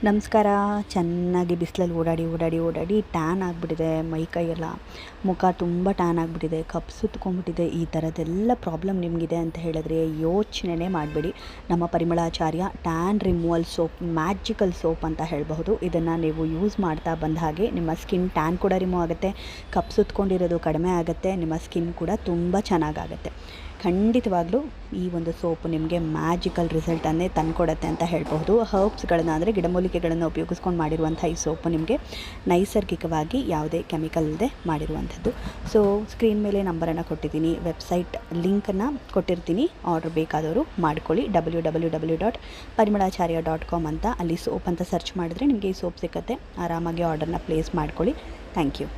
ನಮಸ್ಕಾರ. ಚೆನ್ನಾಗಿ ಬಿಸಿಲಲ್ಲಿ ಓಡಾಡಿ ಟ್ಯಾನ್ ಆಗಿಬಿಟ್ಟಿದೆ. ಮೈ ಕೈಯೆಲ್ಲ, ಮುಖ ತುಂಬ ಟ್ಯಾನ್ ಆಗಿಬಿಟ್ಟಿದೆ, ಕಪ್ಪು ಸುತ್ಕೊಂಡ್ಬಿಟ್ಟಿದೆ. ಈ ಥರದ್ದೆಲ್ಲ ಪ್ರಾಬ್ಲಮ್ ನಿಮಗಿದೆ ಅಂತ ಹೇಳಿದ್ರೆ ಯೋಚನೆ ಮಾಡಬೇಡಿ. ನಮ್ಮ Parimalacharya tan removal soap magical soap ಅಂತ ಹೇಳಬಹುದು. ಇದನ್ನು ನೀವು ಯೂಸ್ ಮಾಡ್ತಾ ಬಂದ ಹಾಗೆ ನಿಮ್ಮ ಸ್ಕಿನ್ ಟ್ಯಾನ್ ಕೂಡ ರಿಮೂವ್ ಆಗುತ್ತೆ, ಕಪ್ಪು ಸುತ್ಕೊಂಡಿರೋದು ಕಡಿಮೆ ಆಗುತ್ತೆ, ನಿಮ್ಮ ಸ್ಕಿನ್ ಕೂಡ ತುಂಬ ಚೆನ್ನಾಗಾಗುತ್ತೆ. ಖಂಡಿತವಾಗ್ಲೂ ಈ ಒಂದು ಸೋಪು ನಿಮಗೆ ಮ್ಯಾಜಿಕಲ್ ರಿಸಲ್ಟನ್ನೇ ತಂದುಕೊಡುತ್ತೆ ಅಂತ ಹೇಳ್ಬಹುದು. ಹರ್ಬ್ಸ್ಗಳನ್ನು ಅಂದರೆ ಗಿಡಮೂಲಿಕೆಗಳನ್ನು ಉಪಯೋಗಿಸ್ಕೊಂಡು ಮಾಡಿರುವಂಥ ಈ ಸೋಪು ನಿಮಗೆ ನೈಸರ್ಗಿಕವಾಗಿ ಯಾವುದೇ ಕೆಮಿಕಲ್ ಇಲ್ಲದೆ ಮಾಡಿರುವಂಥದ್ದು. ಸೊ ಸ್ಕ್ರೀನ್ ಮೇಲೆ ನಂಬರನ್ನು ಕೊಟ್ಟಿದ್ದೀನಿ, ವೆಬ್ಸೈಟ್ ಲಿಂಕನ್ನು ಕೊಟ್ಟಿರ್ತೀನಿ. ಆರ್ಡರ್ ಬೇಕಾದವರು ಮಾಡ್ಕೊಳ್ಳಿ. www.parimalacharya.com ಅಂತ ಅಲ್ಲಿ ಸೋಪ್ ಅಂತ ಸರ್ಚ್ ಮಾಡಿದ್ರೆ ನಿಮಗೆ ಈ ಸೋಪ್ ಸಿಕ್ಕತ್ತೆ. ಆರಾಮಾಗಿ ಆರ್ಡರ್ನ ಪ್ಲೇಸ್ ಮಾಡ್ಕೊಳ್ಳಿ. Thank you.